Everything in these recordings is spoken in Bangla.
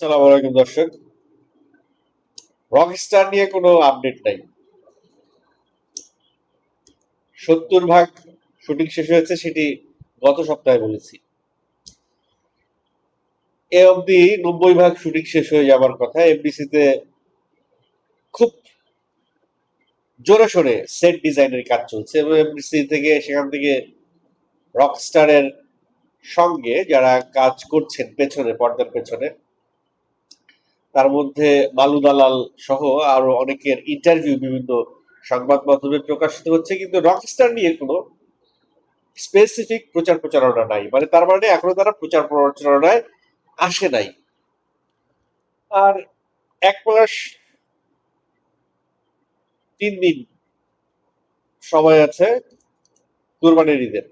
সালাম আলাইকুম দর্শক। রকস্টার নিয়ে কোনো আপডেট নাই। 70 ভাগ শুটিং শেষ হয়েছে, সেটি গত সপ্তাহে বলেছি। এ অবধি 90 ভাগ শুটিং শেষ হয়ে যাবার কথা। এফডিসিতে খুব জোরে সোরে সেট ডিজাইনের কাজ চলছে এবং এফডিসি থেকে সেখান থেকে রকস্টারের সঙ্গে যারা কাজ করছেন পেছনে, পর্দার পেছনে, তার মধ্যে মালু দালাল সহ আরো অনেকের ইন্টারভিউ বিভিন্ন সংবাদ মাধ্যমে প্রকাশিত হচ্ছে, কিন্তু রকস্টার নিয়ে কোনো স্পেসিফিক প্রচার প্রচারণা নাই। মানে তার মানে এখনো তারা প্রচার প্রচারণায় আসে নাই। আর 1 মাস 3 দিন সময় আছে কুরবানির ঈদের।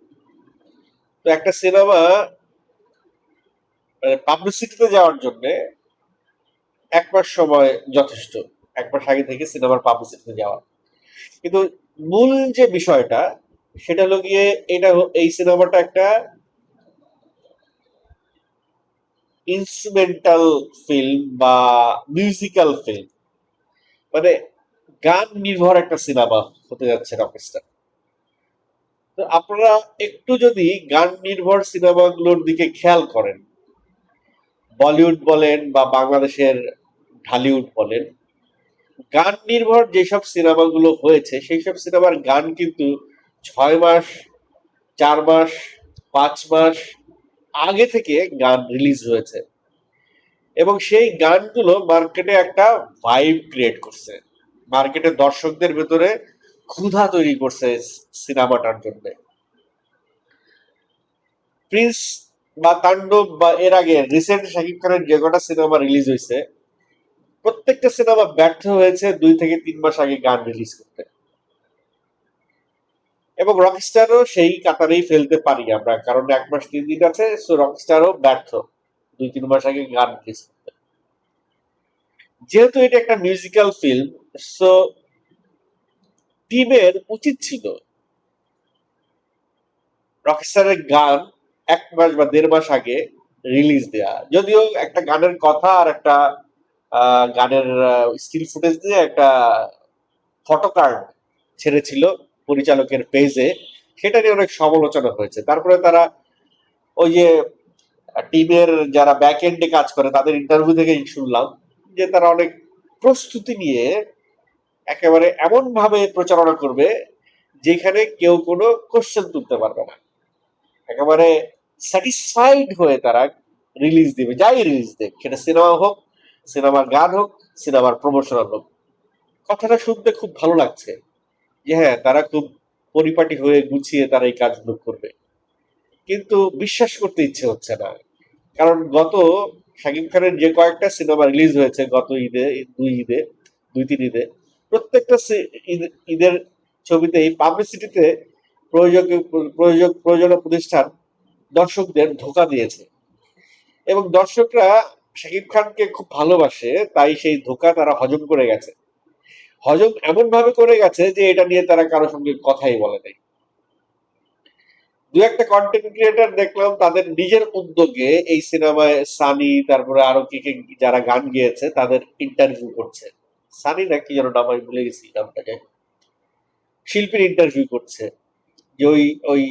তো একটা সিনেমা পাবলিসিটিতে যাওয়ার জন্য 1 মাস সময় যথেষ্ট। 1 মাস আগে থেকে সিনেমার পাবলিসিটিতে যাওয়া। কিন্তু মূল যে বিষয়টা সেটা হলো গিয়ে এই সিনেমাটা একটা ইনস্ট্রুমেন্টাল ফিল্ম বা মিউজিক্যাল ফিল্ম, মানে গান নির্ভর একটা সিনেমা হতে যাচ্ছে রকস্টার। তো আপনারা একটু যদি গান নির্ভর সিনেমাগুলোর দিকে খেয়াল করেন, বলিউড বলেন বা বাংলাদেশের ঢালিউড বলেন, গান নির্ভর যেসব সিনেমাগুলো হয়েছে সেই সব সিনেমার গান কিন্তু 6 মাস, 4 মাস, 5 মাস আগে থেকে গান রিলিজ হয়েছে এবং সেই গানগুলো মার্কেটে একটা ভাইব ক্রিয়েট করছে, মার্কেটে দর্শকদের ভেতরে ক্ষুধা তৈরি করছে সিনেমাটার জন্য। প্রিন্স বা তাণ্ডব বা এর আগে রিসেন্ট শাকিব খানের যে কটা সিনেমা রিলিজ হয়েছে, প্রত্যেকটা সিনেমা ব্যর্থ হয়েছে 2 থেকে 3 মাস আগে গান রিলিজ করতে। এবং রকস্টারও সেই কাতারেই ফেলতে পারি আমরা, কারণ 1 মাস 3 দিন আছে, সো রকস্টারও ব্যর্থ 2-3 মাস আগে গান রিলিজ করতে। যেহেতু এটা একটা মিউজিক্যাল ফিল্ম, সো টিমের উচিত ছিল রকস্টারের গান 1 মাস বা 1.5 মাস আগে রিলিজ দেয়া। যদিও একটা গানের কথা আর একটা গানের স্টিল ফুটেজ দিয়ে একটা ফটো কার্ড ছেড়েছিল পরিচালকের পেজে, সেটা নিয়ে অনেক সমালোচনা হয়েছে। তারপরে তারা ওই যে টিমের যারা ব্যাক এন্ডে কাজ করে তাদের ইন্টারভিউ থেকে শুনলাম যে তারা অনেক প্রস্তুতি নিয়ে একেবারে এমন ভাবে প্রচারণা করবে যেখানে কেউ কোনো কোশ্চেন তুলতে পারবে না, একেবারে স্যাটিসফাইড হয়ে তারা রিলিজ দিবে, যাই রিলিজ দেবে, সেটা সিনেমা হোক, সিনেমার গান হোক, সিনেমার প্রমোশনাল হোক। কথাটা শুনতে খুব ভালো লাগছে যে হ্যাঁ, তারা খুব পরিপাটি হয়ে গুছিয়ে তারা এই কাজগুলো করবে, কিন্তু বিশ্বাস করতে ইচ্ছে হচ্ছে না। কারণ গত শাকিব খানের যে কয়েকটা সিনেমা রিলিজ হয়েছে গত ঈদে, 2 ঈদে, 2-3 ঈদে, প্রত্যেকটা ঈদের ছবিতেই পাবলিসিটিতে প্রযোজনা প্রতিষ্ঠান দর্শকদের ধোঁকা দিয়েছে এবং দর্শকরা শাকিব খানকে খুব ভালোবাসে, তাই সেই ধোঁকা তারা হজম করে গেছে। হজম এমন ভাবে করে গেছে যে এটা নিয়ে তারা কারো সঙ্গে কথাই বলে নাই। দু একটা কন্টেন্ট ক্রিয়েটর দেখলাম তাদের নিজের উদ্যোগে এই সিনেমায় সানি, তারপরে আরো কে কে যারা গান গেয়েছে তাদের ইন্টারভিউ করছে। সানি না কি যেন নাম, আমি ভুলে গেছি নামটাকে। শিল্পীর ইন্টারভিউ করছে যে ওই ওই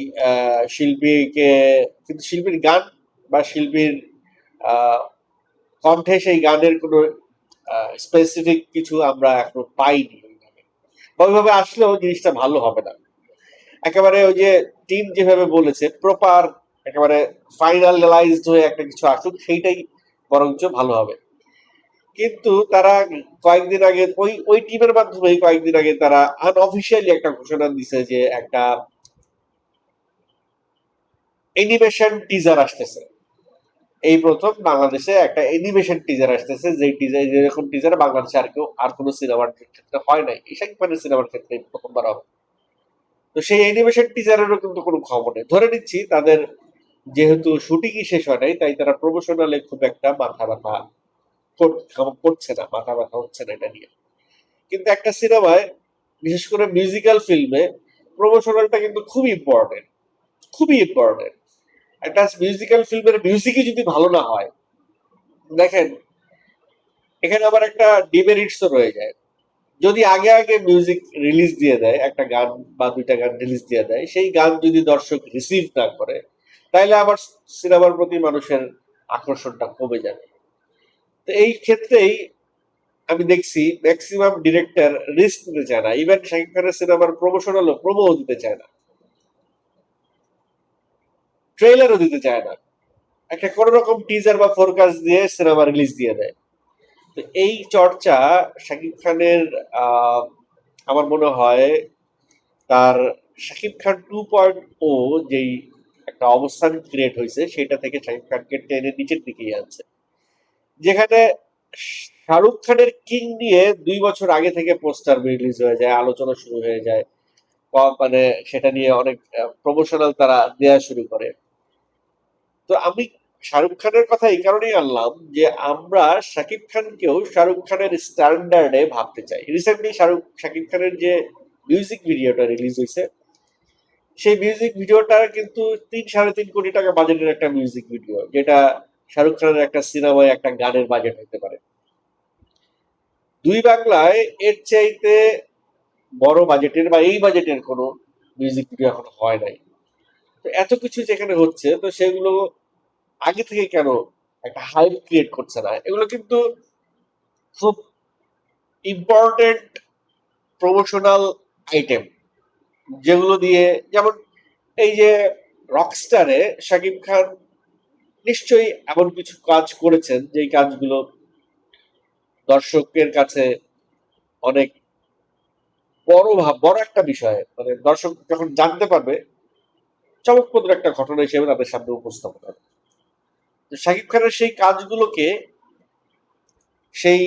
শিল্পীকে, কিন্তু শিল্পীর গান বা শিল্পীর আহ, কণ্ঠে সেই গানের কোনো স্পেসিফিক কিছু আমরা এখনো পাইনি ওইভাবে, বা ওইভাবে আসলেও জিনিসটা ভালো হবে না। একেবারে ওই যে টিম যেভাবে বলেছে প্রপার, একেবারে ফাইনালাইজড হয়ে একটা কিছু আসুক, সেইটাই বরঞ্চ ভালো হবে। কিন্তু তারা কয়েকদিন আগে ওই ওই টিমের মাধ্যমে কয়েকদিন আগে তারা আনঅফিসিয়ালি একটা ঘোষণা দিছে যে একটা অ্যানিমেশন টিজার আসতেছে। এই প্রথম বাংলাদেশে একটা অ্যানিমেশন টিজার আসতেছে, যে টিজার, যেরকম টিজার বাংলাদেশে আর কেউ আর কোনো সিনেমার ক্ষেত্রে হয় নাই, এই শাকিব খানের সিনেমার ক্ষেত্রে প্রথমবার হবে। তো সেই অ্যানিমেশন টিজারেরও কিন্তু কোনো খবর নেই। ধরে নিচ্ছি তাদের যেহেতু শুটিংই শেষ হয় নাই, তাই তারা প্রমোশনালে খুব একটা মাথা ব্যথা করছে না, মাথা ব্যথা হচ্ছে না এটা নিয়ে। কিন্তু একটা সিনেমায়, বিশেষ করে মিউজিক্যাল ফিল্মে, প্রমোশনালটা কিন্তু খুবই ইম্পর্টেন্ট, খুবই ইম্পর্টেন্ট। একটা মিউজিক্যাল ফিল্মের মিউজিকই যদি ভালো না হয়, দেখেন এখানে আবার একটা ডিমেরিটসও রয়ে যায়। যদি আগে আগে মিউজিক রিলিজ দিয়ে দেয়, একটা গান বা দুইটা গান রিলিজ দিয়ে দেয়, সেই গান যদি দর্শক রিসিভ না করে, তাহলে আবার সিনেমার প্রতি মানুষের আকর্ষণটা কমে যাবে। তো এই ক্ষেত্রেই আমি দেখছি ম্যাক্সিমাম ডিরেক্টর রিস্ক নিতে চায় না, ইভেন শাকিব খানের সিনেমার প্রমোশনালও প্রোমোও দিতে চায় না, ট্রেলারও দিতে চায় না, একটা কোন রকম টিজার বা ফোরকাস্ট দিয়ে সিনেমা রিলিজ দিয়ে দেয়। তো এই চর্চা শাকিব খানের আহ, আমার মনে হয় তার শাকিব খান 2.0 যেই একটা অবস্থান ক্রিয়েট হয়েছে সেটা থেকে শাকিব খানকে টেনে নিচের দিকেই আনছে। যেখানে শাহরুখ খানের কিং নিয়ে 2 বছর আগে থেকে পোস্টার রিলিজ হয়ে যায়, আলোচনা শুরু হয়ে যায়, মানে সেটা নিয়ে অনেক প্রমোশনাল তারা দেয়া শুরু করে। তো আমি শাহরুখ খানের কথা এই কারণেই আনলাম যে আমরা শাকিব খানকেও শাহরুখ খানের স্ট্যান্ডার্ডে ভাবতে চাই। রিসেন্টলি শাকিব খানের যে মিউজিক ভিডিওটা রিলিজ হয়েছে, সেই মিউজিক ভিডিওটা কিন্তু 3-3.5 কোটি টাকা বাজেটের একটা মিউজিক ভিডিও, যেটা শাহরুখ খানের একটা সিনেমায় একটা গানের বাজেট হতে পারে। দুই বাংলায় এর চাইতে বড় বাজেটের বা এই বাজেটের কোনো মিউজিক ভিডিও এখন হয় নাই। তো এত কিছু যেখানে হচ্ছে, তো সেগুলো আগে থেকে কেন একটা হাইপ ক্রিয়েট করছে না? এগুলো কিন্তু খুব ইম্পর্টেন্ট প্রমোশনাল আইটেম, যেগুলো দিয়ে, যেমন এই যে রকস্টারে শাকিব খান নিশ্চয়ই এমন কিছু কাজ করেছেন যেই কাজগুলো দর্শকের কাছে অনেক বড় একটা বিষয়, মানে দর্শক যখন জানতে পারবে চমকপ্রদ একটা ঘটনা হিসেবে তাদের সামনে উপস্থাপন হবে। তো শাকিব খানের সেই কাজগুলোকে, সেই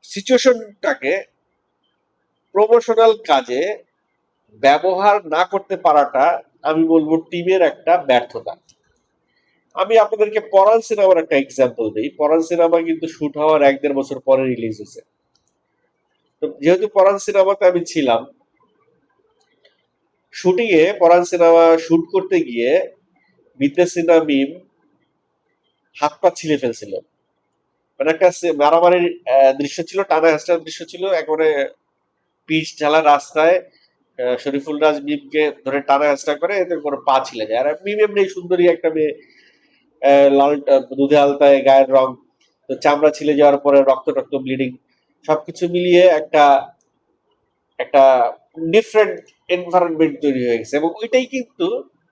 সিচুয়েশনটাকে প্রমোশনাল কাজে ব্যবহার না করতে পারাটা আমি বলবো টিমের একটা ব্যর্থতা। আমি আপনাদেরকে পরান সিনেমার একটা এক্সাম্পল দিই। পরান সিনেমা কিন্তু শুট হওয়ার 1-1.5 বছর পরে রিলিজ হয়েছে। তো যেহেতু পরান সিনেমাতে আমি ছিলাম, শুটিং এ পরান সিনেমা শুট করতে গিয়ে বিদ্যা সিনহা মিম হাত পা ছিলে ফেলছিল। মানে একটা মারামারির দৃশ্য ছিল, টানা হেঁচড়ার দৃশ্য ছিল, একেবারে পিচ ঢালা রাস্তায় শরীফুল রাজ মিমকে ধরে টানা হেঁচড়া করে, এতে করে পা ছিলে যায়। আর মিম এমনি সুন্দরী একটা মেয়ে, লাল দুধে আলতায় গায়ের রং, তো চামড়া ছিলে যাওয়ার পরে রক্ত টক্ত ব্লিডিং, সবকিছু মিলিয়ে একটা একটা ডিফারেন্ট এনভায়রনমেন্ট তৈরি হয়ে গেছে, এবং ওইটাই কিন্তু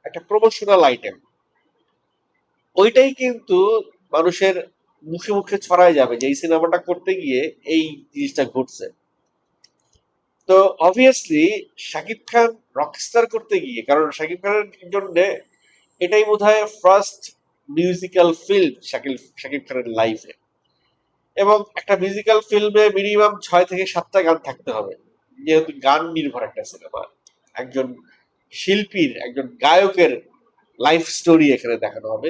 একটা প্রমোশনাল আইটেম। ওইটাই কিন্তু মানুষের মুখে মুখে ছড়ায় যাবে যে এই সিনেমাটা করতে গিয়ে এই জিনিসটা ঘটছে। তো অবভিয়াসলি শাকিব খান রকস্টার করতে গিয়ে, কারণ শাকিব খানের জন্য এটাই বোধহয় ফার্স্ট মিউজিক্যাল ফিল্ম শাকিব খানের লাইফে, এবং একটা মিউজিক্যাল ফিল্মে মিনিমাম 6 থেকে 7টা গান থাকতে হবে, যেহেতু গান নির্ভর একটা সিনেমা। একজন শিল্পীর, একজন গায়কের লাইফ স্টোরি এখানে দেখানো হবে।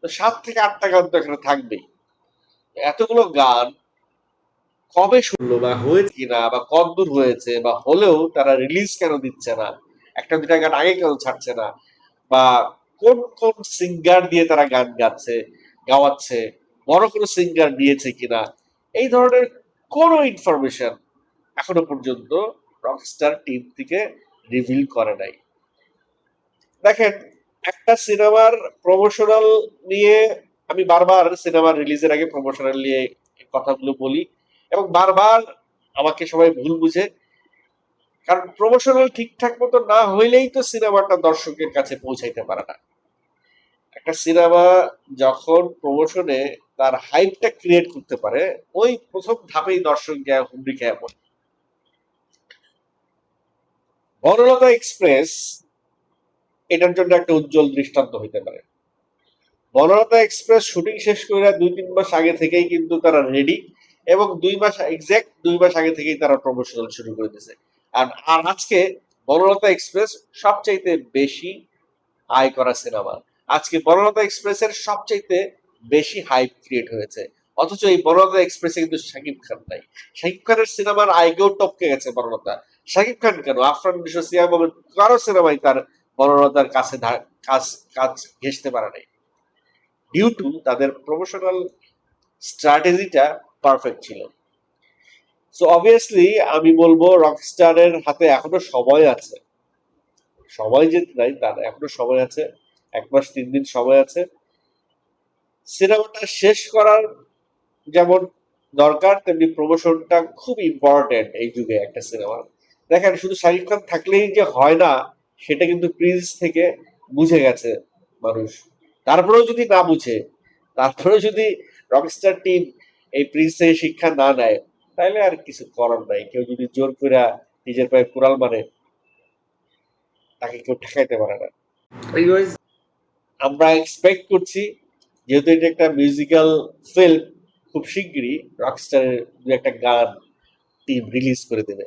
তো 7 থেকে 8টা গান তো এখানে থাকবেই। এতগুলো গান কবে শুনলো বা হয়েছে কিনা, বা কতদূর হয়েছে, বা হলেও তারা রিলিজ কেন দিচ্ছে না, একটা দুটা গান আগে কেন ছাড়ছে না, বা কোন কোন সিঙ্গার দিয়ে তারা গান গাওয়াচ্ছে, বড় কোনো সিঙ্গার দিয়েছে কিনা, এই ধরনের কোনো ইনফরমেশন এখনো পর্যন্ত রকস্টার টিম থেকে রিভিল করে নাই। দেখেন, একটা সিনেমার প্রমোশনাল নিয়ে আমি বারবার সিনেমার রিলিজের আগে প্রমোশনাল নিয়ে কথাগুলো বলি, এবং বারবার আমাকে সবাই ভুল বুঝে, কারণ প্রমোশনাল ঠিকঠাক মতো না হইলেই তো সিনেমাটা দর্শকের কাছে পৌঁছাইতে পারে না। একটা সিনেমা যখন প্রমোশনে তার হাইপটা ক্রিয়েট করতে পারে, ওই প্রথম ধাপেই দর্শক যায় হুমড়ি খেয়ে পড়ে। বনলতা এক্সপ্রেস এটার জন্য একটা উজ্জ্বল দৃষ্টান্ত হইতে পারে। বনলতা এক্সপ্রেস শুটিং শেষ করে 2-3 মাস আগে থেকেই কিন্তু তারা রেডি, এবং 2 মাস, এক্সাক্ট 2 মাস আগে থেকেই তারা প্রমোশনাল শুরু করে দিয়েছে। আর আর আজকে বনলতা এক্সপ্রেস সবচাইতে বেশি আয় করা সিনেমা। আজকে বনলতা এক্সপ্রেসের সবচাইতে বেশি হাইপ ক্রিয়েট হয়েছে, অথচ এই বনলতা এক্সপ্রেসে কিন্তু শাকিব খান নাই। শাকিব খানের সিনেমার আয়কেও টপকে গেছে বনলতা। শাকিব খান কেন, আফরান নিশো, সিয়াম আহমেদ কারো সিনেমায় তার বনলতার কাছে কাজ কাজ ঘেঁষতে পারে নাই, ডিউ টু তাদের প্রমোশনাল স্ট্র্যাটেজিটা পারফেক্ট ছিল। সো অবভিয়াসলি আমি বলবো রকস্টারের হাতে এখনো সময় আছে, সময় যে নাই তা না, এখনো সময় আছে, 1 মাস 3 দিন সময় আছে। সিনেমাটা শেষ করার যেমন দরকার, তেমনি প্রমোশনটা খুব ইম্পর্টেন্ট এই যুগে একটা সিনেমা। দেখেন শুধু শাকিব খান থাকলেই যে হয় না, সেটা কিন্তু প্রিন্স থেকে বুঝে গেছে মানুষ। তারপরেও যদি না বুঝে, তারপরেও যদি রকস্টার টিম এই প্রিন্স থেকে শিক্ষা না নেয়, তাহলে আর কিছু করার নাই। কেউ যদি জোর করে নিজের পায়ে কুড়াল মারে, তাকে কেউ ঠেকাইতে পারে না। Anyways, আমরা এক্সপেক্ট করছি, যেহেতু এটা একটা মিউজিক্যাল ফিল্ম, খুব শিগগিরই রকস্টারের দু একটা গান টিম রিলিজ করে দেবে।